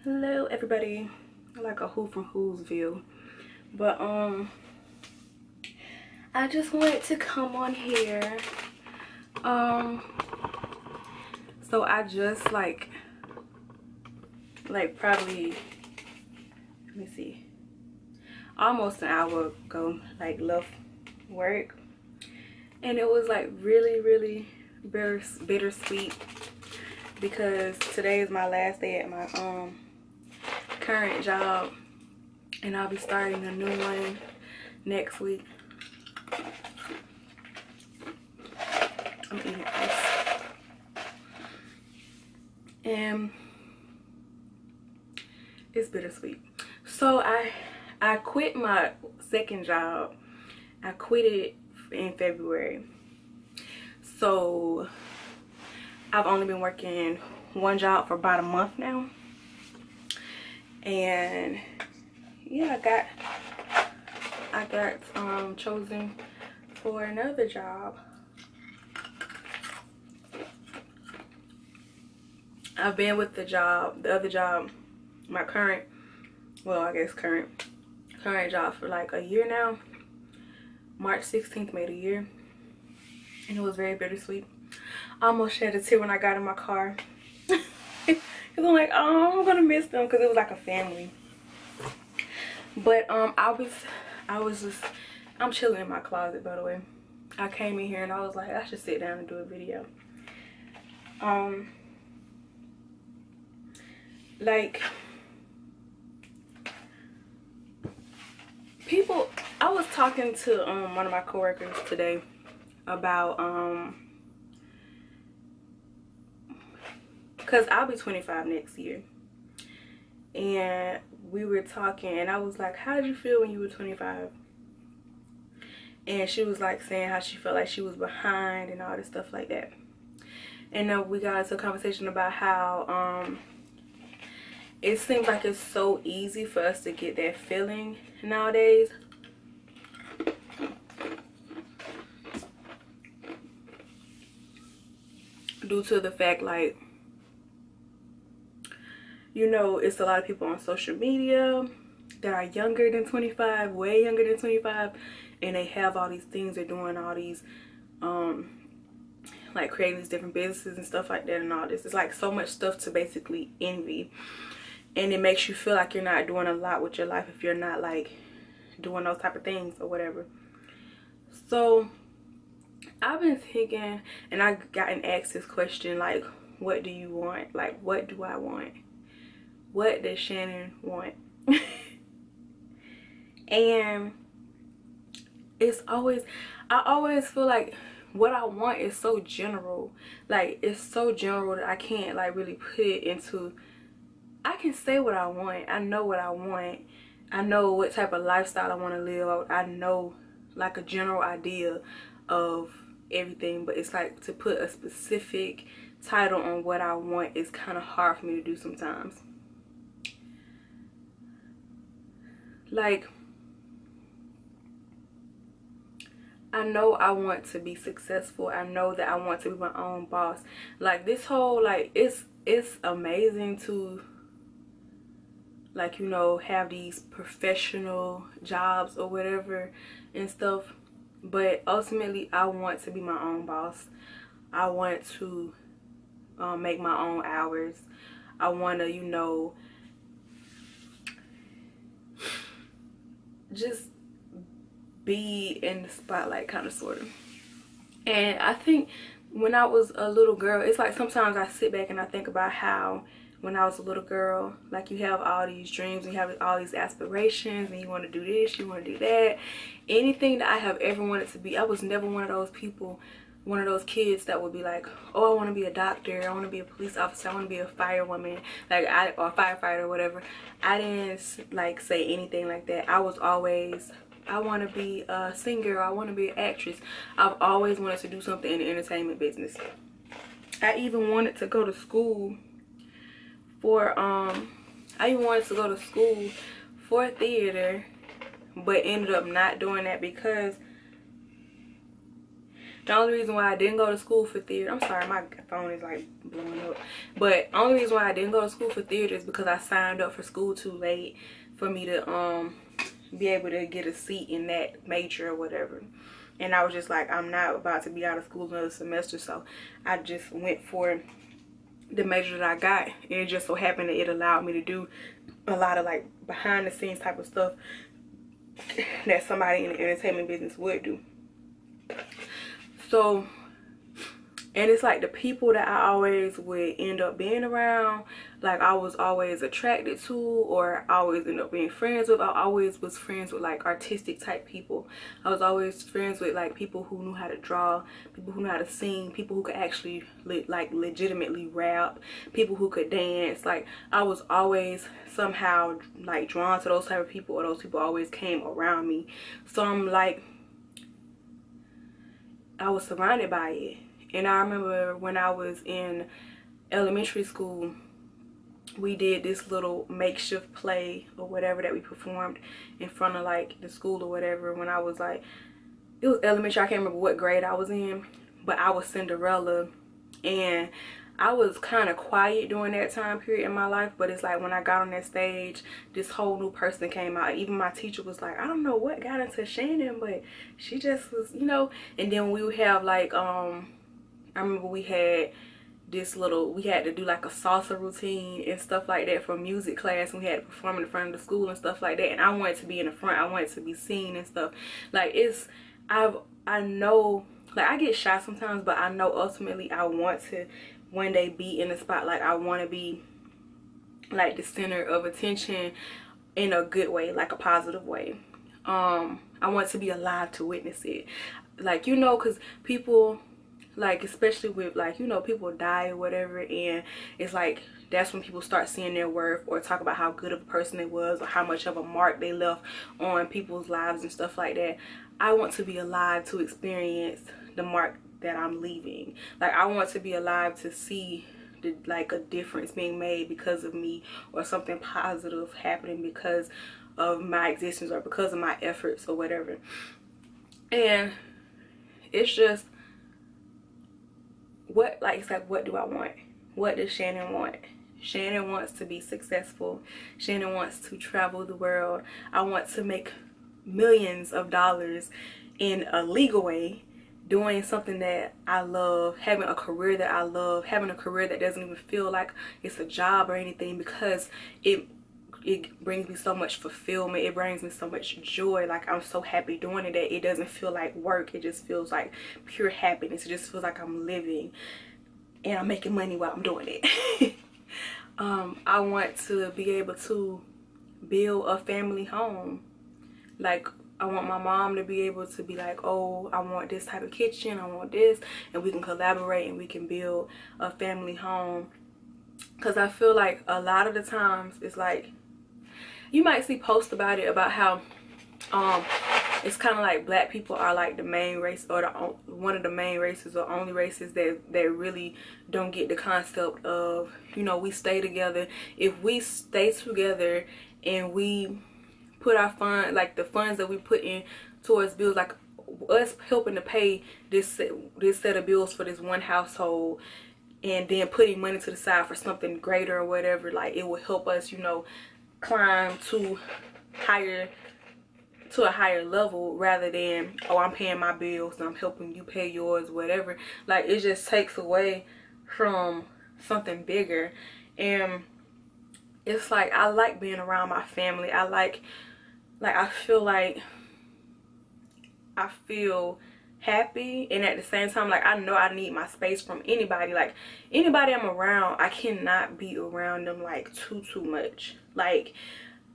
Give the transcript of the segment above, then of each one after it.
Hello everybody, like a who from Whoville, but I just wanted to come on here. So I just like probably, let me see, almost an hour ago, like left work, and it was like really bittersweet because today is my last day at my current job, and I'll be starting a new one next week. I'm eating this, and it's bittersweet. So I quit my second job. I quit it in February, so I've only been working one job for about a month now. And yeah, I got chosen for another job. I've been with the other job, my current, well, I guess current job for like a year now. March 16th made a year, and it was very bittersweet. I almost shed a tear when I got in my car. Cause I'm like, oh, I'm gonna miss them, because it was like a family. But I'm chilling in my closet, by the way. I came in here and I was like, I should sit down and do a video. Like, people, I was talking to one of my coworkers today about because I'll be 25 next year, and we were talking, and I was like, how did you feel when you were 25? And she was like saying how she felt like she was behind and all this stuff like that. And then we got into a conversation about how it seems like it's so easy for us to get that feeling nowadays. Due to the fact, like, you know, it's a lot of people on social media that are younger than 25, way younger than 25, and they have all these things, they're doing all these, like creating these different businesses and stuff like that and all this. It's like so much stuff to basically envy, and it makes you feel like you're not doing a lot with your life if you're not like doing those type of things or whatever. So I've been thinking, and I gotten asked this question, like, what do you want? Like, what do I want? What does Shannon want? And it's always, I always feel like what I want is so general. Like, it's so general that I can't like really put it into, I can say what I want. I know what I want. I know what type of lifestyle I want to live. I know like a general idea of everything, but it's like to put a specific title on what I want is kind of hard for me to do sometimes. Like, I know I want to be successful. I know that I want to be my own boss. Like, this whole, like, it's amazing to, like, you know, have these professional jobs or whatever and stuff, but ultimately I want to be my own boss. I want to make my own hours. I want to, you know, just be in the spotlight, kind of, sort of. And I think when I was a little girl, it's like sometimes I sit back and I think about how when I was a little girl, like, you have all these dreams and you have all these aspirations and you want to do this, you want to do that. Anything that I have ever wanted to be, I was never one of those people, one of those kids that would be like, oh, I want to be a doctor, I want to be a police officer, I want to be a firewoman, like, or a firefighter or whatever. I didn't like say anything like that. I was always, I want to be a singer, I want to be an actress. I've always wanted to do something in the entertainment business. I even wanted to go to school for theater, but ended up not doing that because The only reason why I didn't go to school for theater, I'm sorry, my phone is like blowing up, but only reason why I didn't go to school for theater is because I signed up for school too late for me to be able to get a seat in that major or whatever. And I was just like, I'm not about to be out of school another semester, so I just went for the major that I got. And it just so happened that it allowed me to do a lot of like behind the scenes type of stuff that somebody in the entertainment business would do. So, and it's like the people that I always would end up being around, like I was always attracted to, or I always end up being friends with. I always was friends with like artistic type people. I was always friends with like people who knew how to draw, people who knew how to sing, people who could actually like legitimately rap, people who could dance. Like I was always somehow like drawn to those type of people, or those people always came around me. So I'm like, I was surrounded by it. And I remember when I was in elementary school, we did this little makeshift play or whatever that we performed in front of like the school or whatever. When I was like, it was elementary, I can't remember what grade I was in, but I was Cinderella. And I was kind of quiet during that time period in my life, but it's like when I got on that stage, this whole new person came out. Even my teacher was like, I don't know what got into Shannon, but she just was, you know. And then we would have like I remember we had this little, we had to do like a salsa routine and stuff like that for music class, and we had to perform in the front of the school and stuff like that. And I wanted to be in the front, I wanted to be seen and stuff. Like it's, I know, like I get shy sometimes, but I know ultimately I want to one day be in the spotlight. I want to be like the center of attention in a good way, like a positive way. I want to be alive to witness it. Like, you know, because people, like especially with like, you know, people die or whatever, and it's like that's when people start seeing their worth or talk about how good of a person they was or how much of a mark they left on people's lives and stuff like that. I want to be alive to experience the mark that I'm leaving. Like I want to be alive to see like a difference being made because of me, or something positive happening because of my existence or because of my efforts or whatever. And it's just what, like it's like, what do I want? What does Shannon want? Shannon wants to be successful. Shannon wants to travel the world. I want to make millions of dollars in a legal way, doing something that I love, having a career that I love, having a career that doesn't even feel like it's a job or anything, because it brings me so much fulfillment. It brings me so much joy. Like I'm so happy doing it that it doesn't feel like work. It just feels like pure happiness. It just feels like I'm living and I'm making money while I'm doing it. I want to be able to build a family home. Like I want my mom to be able to be like, oh, I want this type of kitchen, I want this, and we can collaborate and we can build a family home. Because I feel like a lot of the times it's like, you might see posts about it, about how it's kind of like black people are like the main race, or one of the main races or only races that really don't get the concept of, you know, we stay together. If we stay together and we put our fund, like the funds that we put in towards bills, like us helping to pay this set of bills for this one household, and then putting money to the side for something greater or whatever, like it will help us, you know, climb to a higher level, rather than, oh, I'm paying my bills and I'm helping you pay yours, whatever. Like it just takes away from something bigger. And it's like, I like being around my family. I feel happy, and at the same time, like I know I need my space from anybody. Like anybody I'm around, I cannot be around them like too much. Like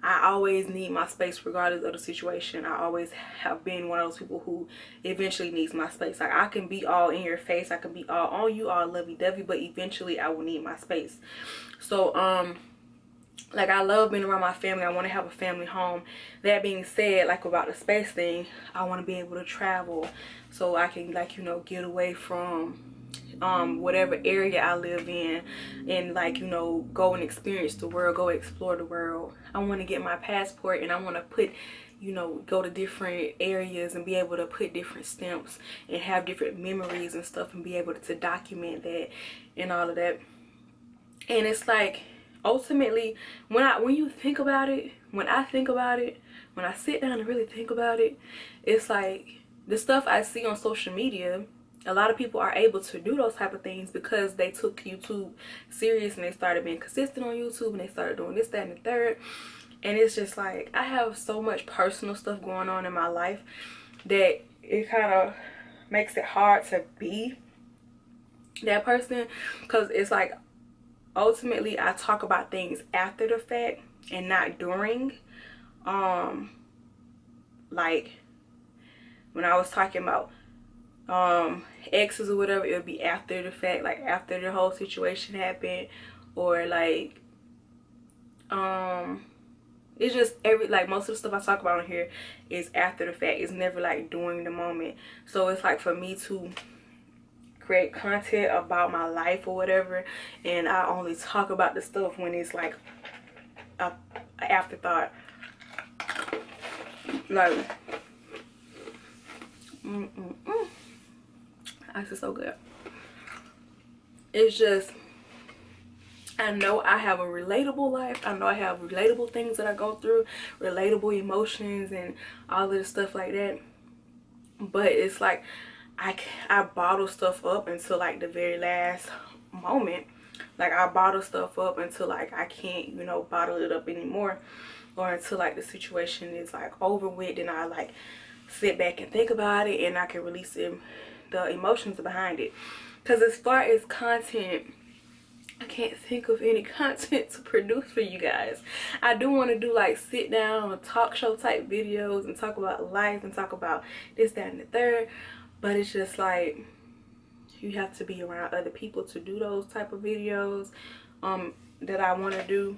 I always need my space regardless of the situation. I always have been one of those people who eventually needs my space. Like I can be all in your face, I can be all on you, all lovey-dovey, but eventually I will need my space. So like I love being around my family. I want to have a family home. That being said, like about the space thing, I want to be able to travel so I can, like, you know, get away from whatever area I live in, and like, you know, go and experience the world, go explore the world. I want to get my passport, and I want to put, you know, go to different areas and be able to put different stamps and have different memories and stuff, and be able to document that and all of that. And it's like, ultimately, when you think about it, when I think about it, when I sit down and really think about it, it's like the stuff I see on social media, a lot of people are able to do those type of things because they took YouTube serious and they started being consistent on YouTube, and they started doing this, that, and the third. And it's just like, I have so much personal stuff going on in my life that it kind of makes it hard to be that person, because it's like, ultimately I talk about things after the fact and not during. Like when I was talking about exes or whatever, it would be after the fact, like after the whole situation happened, or like it's just like most of the stuff I talk about on here is after the fact. It's never like during the moment. So it's like, for me to create content about my life or whatever, and I only talk about the stuff when it's like a afterthought. Like ice is so good. It's just, I know I have a relatable life. I know I have relatable things that I go through, relatable emotions and all of this stuff like that. But it's like, I bottle stuff up until like the very last moment. Like, I bottle stuff up until like I can't, you know, bottle it up anymore, or until like the situation is like over with, and I like sit back and think about it, and I can release the emotions behind it. Because as far as content, I can't think of any content to produce for you guys. I do want to do like sit down talk show type videos and talk about life and talk about this, that, and the third, but it's just like, you have to be around other people to do those type of videos that I want to do.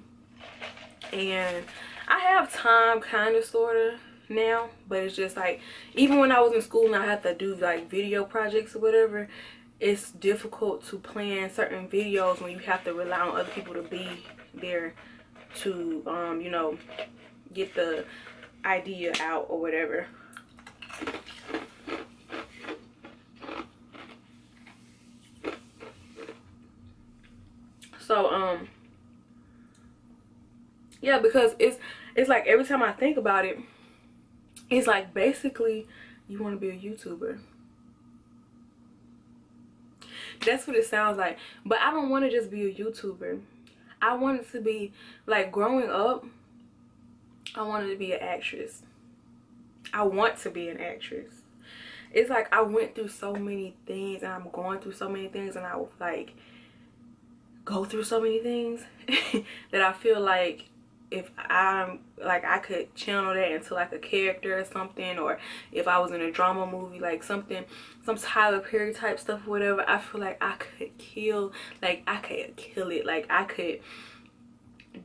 And I have time, kind of, sort of now, but it's just like, even when I was in school and I had to do like video projects or whatever, it's difficult to plan certain videos when you have to rely on other people to be there to you know, get the idea out or whatever. So yeah, because it's like, every time I think about it, it's like, basically you want to be a YouTuber. That's what it sounds like. But I don't want to just be a YouTuber. I wanted to be, like, growing up, I wanted to be an actress. I want to be an actress. It's like, I went through so many things, and I'm going through so many things, and I like go through so many things that I feel like, if I'm like, I could channel that into like a character or something, or if I was in a drama movie, like some Tyler Perry type stuff or whatever, I feel like I could kill it. Like, I could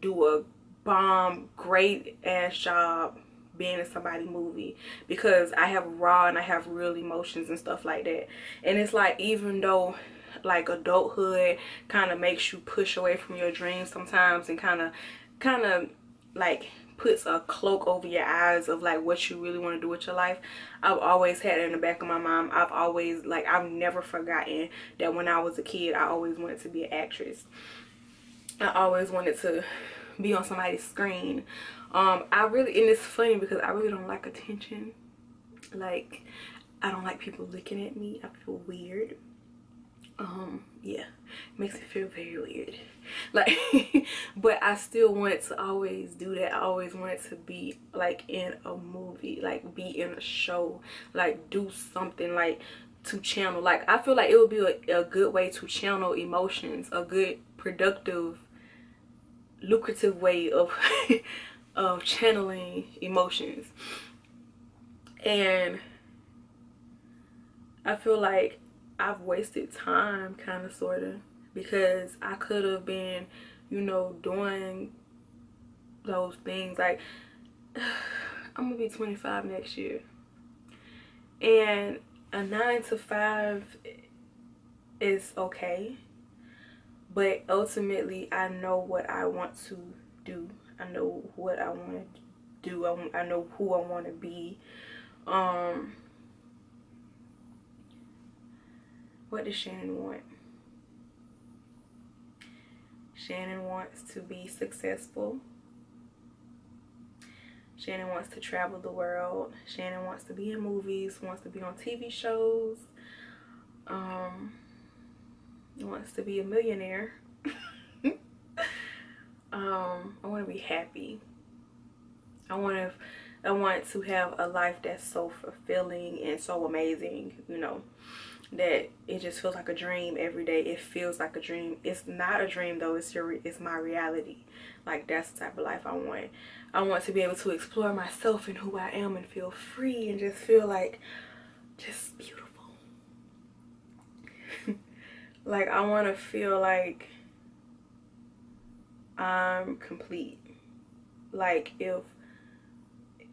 do a bomb great ass job being in somebody's movie, because I have raw and I have real emotions and stuff like that. And it's like, even though like adulthood kind of makes you push away from your dreams sometimes, and kind of like puts a cloak over your eyes of like what you really want to do with your life, I've always had it in the back of my mind. I've never forgotten that when I was a kid, I always wanted to be an actress. I always wanted to be on somebody's screen. And it's funny because I really don't like attention. Like, I don't like people looking at me. I feel weird. Yeah, it makes me feel very weird. Like, but I still wanted to always do that. I always wanted to be like in a movie, like be in a show, like do something, like to channel. Like, I feel like it would be a good way to channel emotions, a good, productive, lucrative way of of channeling emotions. And I feel like I've wasted time, kind of, sort of, because I could have been, you know, doing those things. Like, I'm gonna be 25 next year, and a 9 to 5 is okay. But ultimately, I know what I want to do. I know what I want to do. I know who I want to be. What does Shannon want? Shannon wants to be successful. Shannon wants to travel the world. Shannon wants to be in movies, wants to be on TV shows. Wants to be a millionaire. I want to be happy. I want to have a life that's so fulfilling and so amazing, you know, that it just feels like a dream every day. It feels like a dream. It's not a dream though, it's my reality. Like, that's the type of life I want. I want to be able to explore myself and who I am and feel free and just feel like just beautiful. Like, I want to feel like I'm complete. Like, if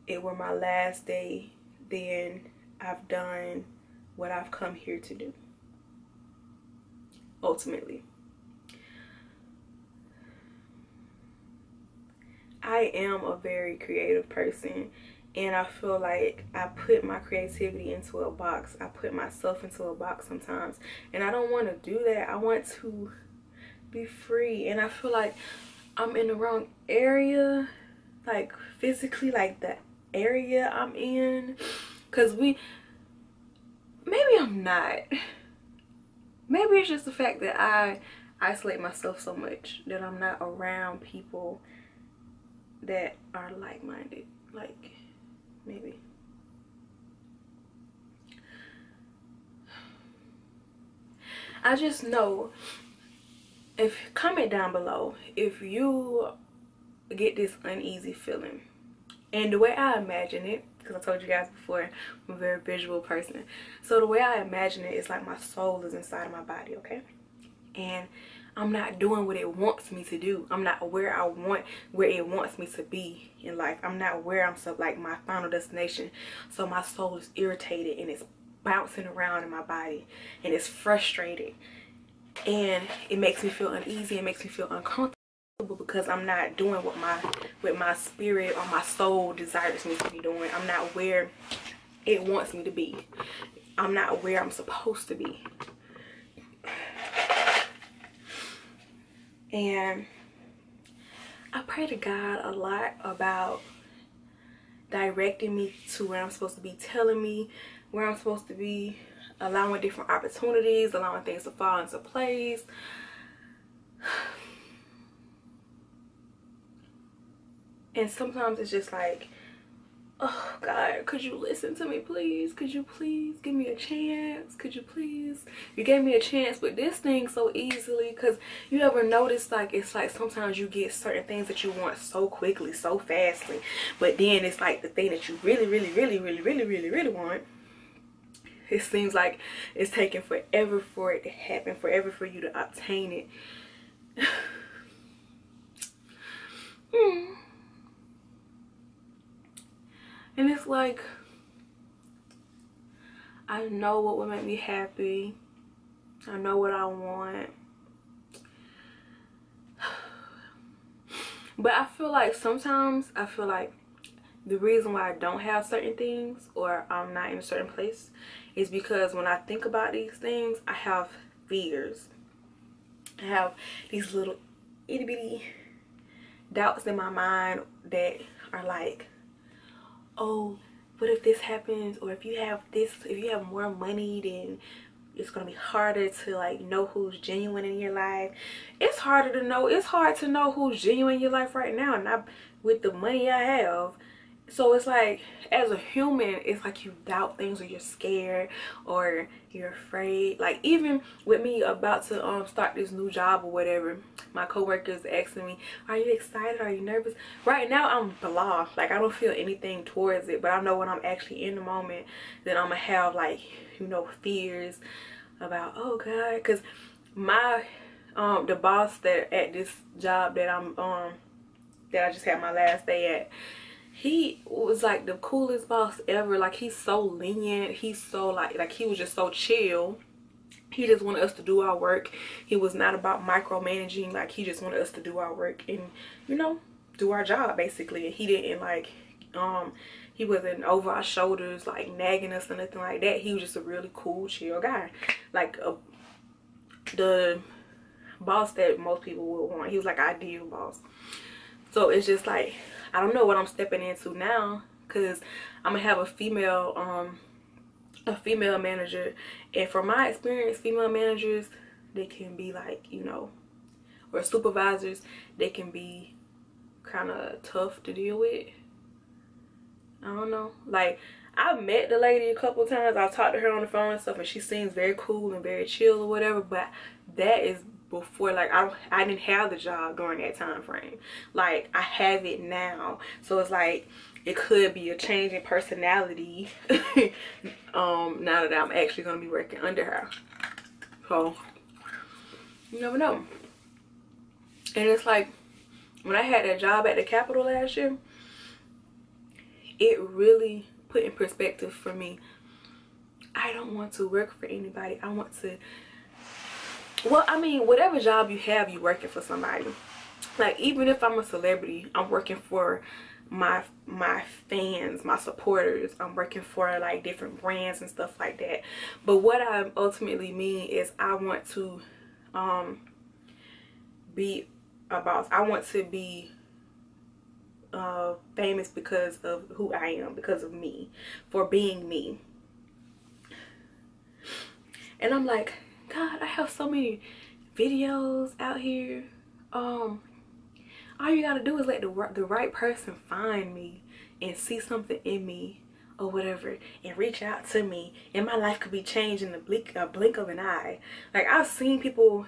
it were my last day, then I've done what I've come here to do. Ultimately, I am a very creative person, and I feel like I put my creativity into a box. I put myself into a box sometimes, and I don't want to do that. I want to be free, and I feel like I'm in the wrong area, like physically, like the area I'm in, because maybe I'm not. Maybe it's just the fact that I isolate myself so much that I'm not around people that are like-minded. Like, maybe. I just know, comment down below if you get this uneasy feeling. And the way I imagine it, because I told you guys before, I'm a very visual person. So the way I imagine it is like my soul is inside of my body, okay? And I'm not doing what it wants me to do. I'm not where it wants me to be in life. I'm not where I'm like my final destination. So my soul is irritated and it's bouncing around in my body and it's frustrated. And it makes me feel uneasy. It makes me feel uncomfortable because I'm not doing what my spirit or my soul desires me to be doing. I'm not where it wants me to be. I'm not where I'm supposed to be. And I pray to God a lot about directing me to where I'm supposed to be, telling me where I'm supposed to be, allowing different opportunities, allowing things to fall into place. And sometimes it's just like, oh God, could you listen to me please? Could you please give me a chance? Could you please? You gave me a chance with this thing so easily. Because you ever notice, like, it's like sometimes you get certain things that you want so quickly, so fastly, but then it's like the thing that you really want, it seems like it's taking forever for it to happen, forever for you to obtain it. And it's like, I know what would make me happy. I know what I want. But I feel like sometimes, the reason why I don't have certain things or I'm not in a certain place is because when I think about these things, I have fears. I have these little itty bitty doubts in my mind that are like, oh, what if this happens? Or if you have this, if you have more money, then it's gonna be harder to like know who's genuine in your life. It's hard to know who's genuine in your life right now, not with the money I have. So it's like, as a human, it's like you doubt things, or you're scared, or you're afraid. Like, even with me about to start this new job or whatever, my coworkers asking me, are you excited? Are you nervous? Right now I'm blah. Like, I don't feel anything towards it, but I know when I'm actually in the moment, then I'm gonna have, like, you know, fears about, oh God, because my the boss that at this job that I'm that I just had my last day at, he was like the coolest boss ever. Like, he's so lenient. He's so like he was just so chill. He just wanted us to do our work. He was not about micromanaging. Like, he just wanted us to do our work and, you know, do our job basically. And he didn't like he wasn't over our shoulders like nagging us or nothing like that. He was just a really cool, chill guy, like the boss that most people would want. He was like an ideal boss. So it's just like, I don't know what I'm stepping into now, because I'm gonna have a female manager, and from my experience, female managers, they can be like, you know, or supervisors, they can be kind of tough to deal with. I don't know, like, I've met the lady a couple times. I've talked to her on the phone and stuff, and she seems very cool and very chill or whatever, but that is before, like, I didn't have the job during that time frame. Like, I have it now, so it's like it could be a change in personality now that I'm actually gonna be working under her. So you never know. And it's like, when I had that job at the Capitol last year, it really put in perspective for me. I don't want to work for anybody. I want to, well, I mean, whatever job you have, you're working for somebody. Like, even if I'm a celebrity, I'm working for my fans, my supporters. I'm working for like different brands and stuff like that. But what I ultimately mean is, I want to be a boss. I want to be famous because of who I am, because of me, for being me. And I'm like, God, I have so many videos out here. All you gotta do is let the right person find me and see something in me or whatever, and reach out to me, and my life could be changed in the blink of an eye. Like, I've seen people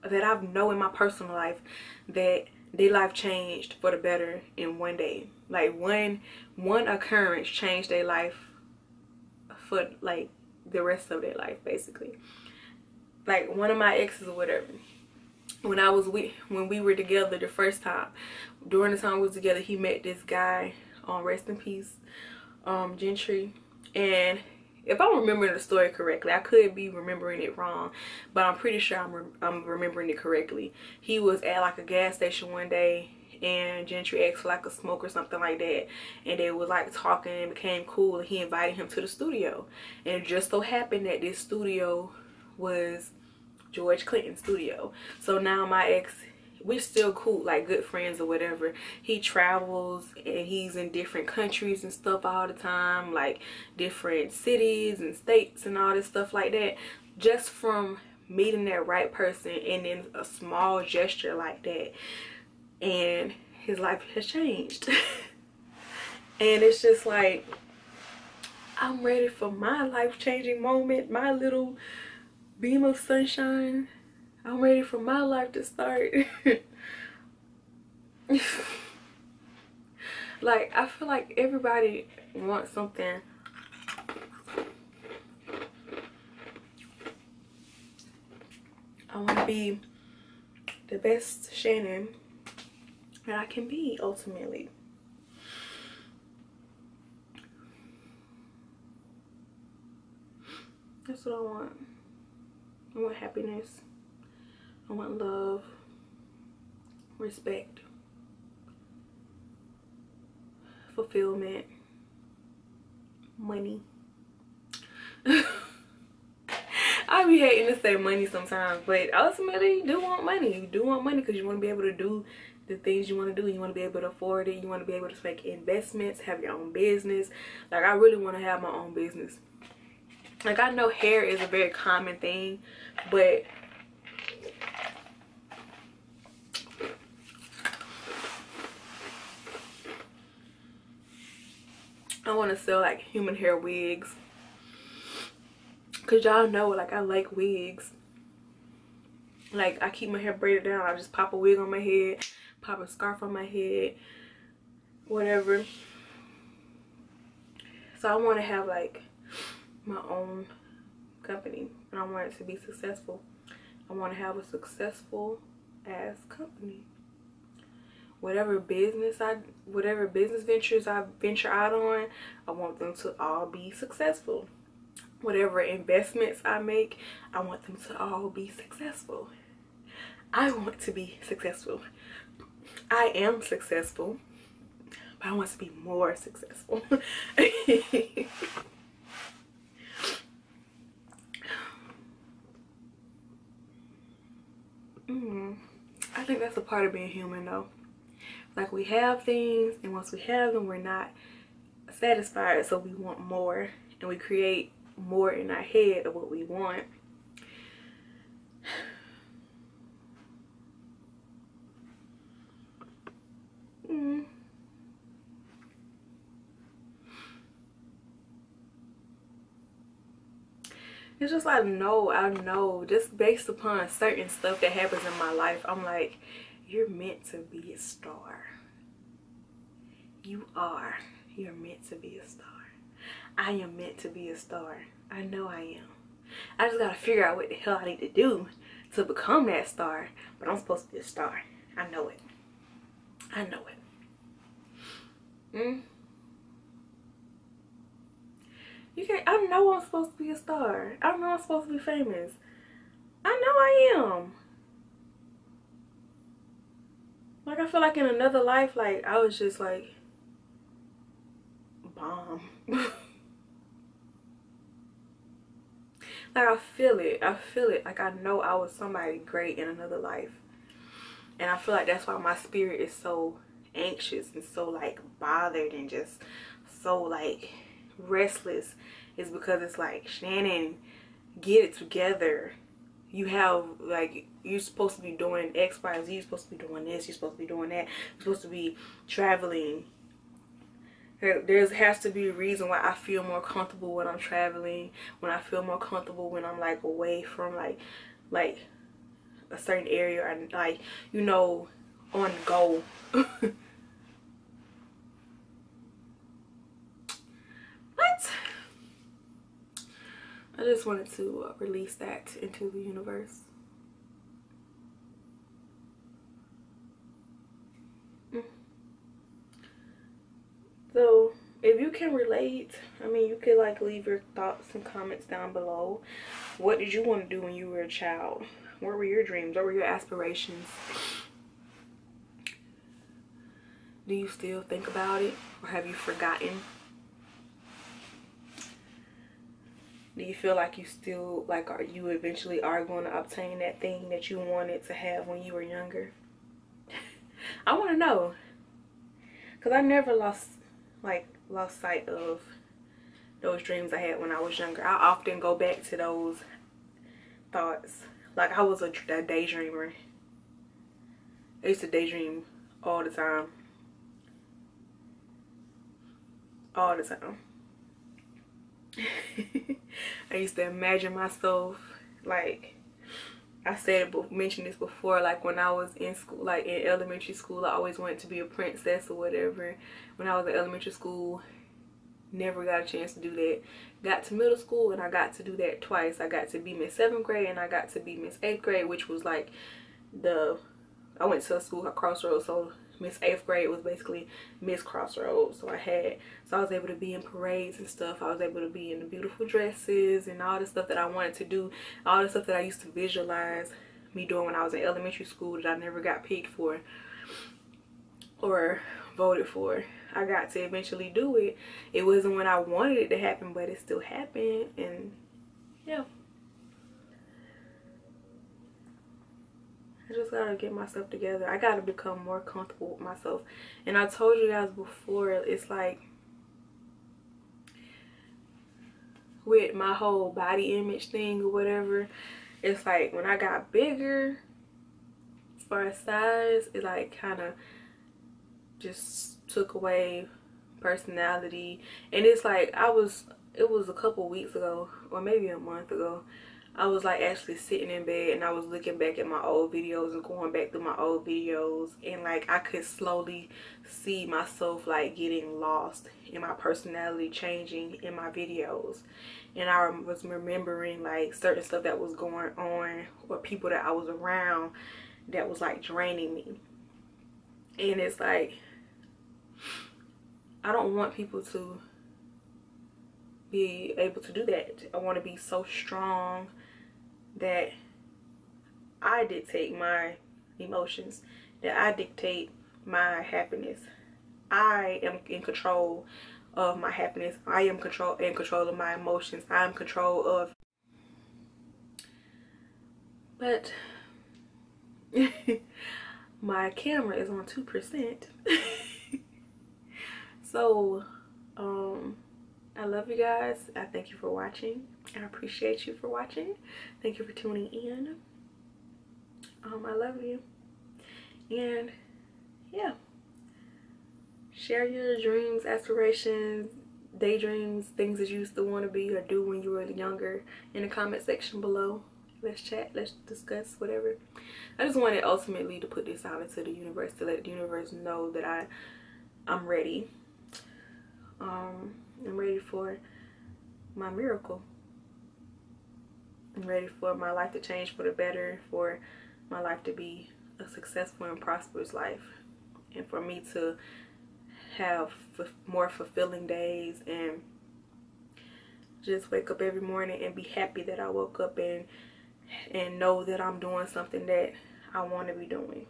that I know in my personal life that their life changed for the better in one day. Like, one occurrence changed their life for like the rest of their life, basically. Like, one of my exes or whatever, when we were together the first time, during the time we was together, he met this guy, rest in peace, Gentry. And if I'm remembering the story correctly, I could be remembering it wrong, but I'm pretty sure I'm remembering it correctly. He was at like a gas station one day, and Gentry asked for like a smoke or something like that, and they was like talking and became cool, and he invited him to the studio. And it just so happened that this studio was George Clinton's studio. So now my ex, we're still cool, like good friends or whatever. He travels and he's in different countries and stuff all the time, like different cities and states and all this stuff like that, just from meeting that right person, and then a small gesture like that, and his life has changed. And it's just like, I'm ready for my life-changing moment, my little beam of sunshine. I'm ready for my life to start. Like, I feel like everybody wants something. I want to be the best Shannon that I can be, ultimately. That's what I want. I want happiness. I want love, respect, fulfillment, money. I be hating to say money sometimes, but ultimately you do want money. You do want money because you want to be able to do the things you want to do. You want to be able to afford it. You want to be able to make investments, have your own business. Like, I really want to have my own business. Like, I know hair is a very common thing, but I want to sell like human hair wigs, because y'all know, like, I like wigs. Like, I keep my hair braided down. I just pop a wig on my head, pop a scarf on my head, whatever. So I want to have like my own company, and I want it to be successful. I want to have a successful ass company. Whatever business ventures I venture out on, I want them to all be successful. whatever investments I make, I want them to all be successful. I want to be successful. I am successful, but I want to be more successful. I think that's a part of being human though. Like, we have things, and once we have them, we're not satisfied, so we want more, and we create more in our head of what we want. It's just like, no, I know, just based upon certain stuff that happens in my life, I'm like, you're meant to be a star. You are. You're meant to be a star. I am meant to be a star. I know I am. I just gotta figure out what the hell I need to do to become that star. But I'm supposed to be a star. I know it. I know it. You can't. I know I'm supposed to be a star. I know I'm supposed to be famous. I know I am. Like, I feel like in another life, like, I was just like bomb. Like, I feel it. I feel it. Like, I know I was somebody great in another life. And I feel like that's why my spirit is so anxious and so, like, bothered and just so, like, restless. Is because it's like, Shannon, get it together. You have, like, you're supposed to be doing X, Y, Z. You're supposed to be doing this. You're supposed to be doing that. You're supposed to be traveling. There has to be a reason why I feel more comfortable when I'm traveling, when I feel more comfortable when I'm, like, away from, like a certain area, and, like, you know, on go. What? I just wanted to release that into the universe. So, if you can relate, I mean, you could, like, leave your thoughts and comments down below. What did you want to do when you were a child? What were your dreams? What were your aspirations? Do you still think about it? Or have you forgotten? Do you feel like you still, like, you eventually are going to obtain that thing that you wanted to have when you were younger? I want to know. Because I never lost sight of those dreams I had when I was younger. I often go back to those thoughts. Like, I was a daydreamer. I used to daydream all the time. All the time. I used to imagine myself, like, I mentioned this before, like, when I was in school, like in elementary school, I always wanted to be a princess or whatever. When I was in elementary school, never got a chance to do that. Got to middle school and I got to do that twice. I got to be Miss 7th grade and I got to be Miss 8th grade, which was like I went to a school at Crossroads, so Miss 8th grade was basically Miss Crossroads. So I was able to be in parades and stuff. I was able to be in the beautiful dresses and all the stuff that I wanted to do, all the stuff that I used to visualize me doing when I was in elementary school that I never got picked for or voted for. I got to eventually do it. It wasn't when I wanted it to happen, but it still happened. And yeah, I just gotta get myself together. I gotta become more comfortable with myself. And I told you guys before, it's like with my whole body image thing or whatever, it's like when I got bigger as far as size, it like kind of just took away personality. And it's like it was a couple weeks ago or maybe a month ago, I was like actually sitting in bed and I was looking back at my old videos and going back through my old videos, and like I could slowly see myself like getting lost in my personality, changing in my videos. And I was remembering like certain stuff that was going on or people that I was around that was like draining me. And it's like, I don't want people to be able to do that. I want to be so strong that I dictate my emotions, that I dictate my happiness. I am in control of my happiness. I am in control of my emotions. I am in control of. But my camera is on 2%. So I love you guys. I thank you for watching. I appreciate you for watching. Thank you for tuning in. I love you. And yeah, share your dreams, aspirations, daydreams, things that you used to want to be or do when you were younger in the comment section below. Let's chat, let's discuss, whatever. I just wanted ultimately to put this out into the universe, to let the universe know that I'm ready. I'm ready for my miracle. I'm ready for my life to change for the better, for my life to be a successful and prosperous life, and for me to have more fulfilling days and just wake up every morning and be happy that I woke up and know that I'm doing something that I want to be doing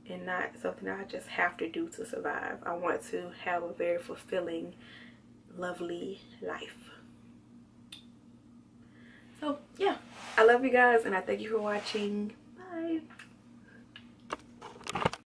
and not something that I just have to do to survive. I want to have a very fulfilling, lovely life. So yeah, I love you guys and I thank you for watching.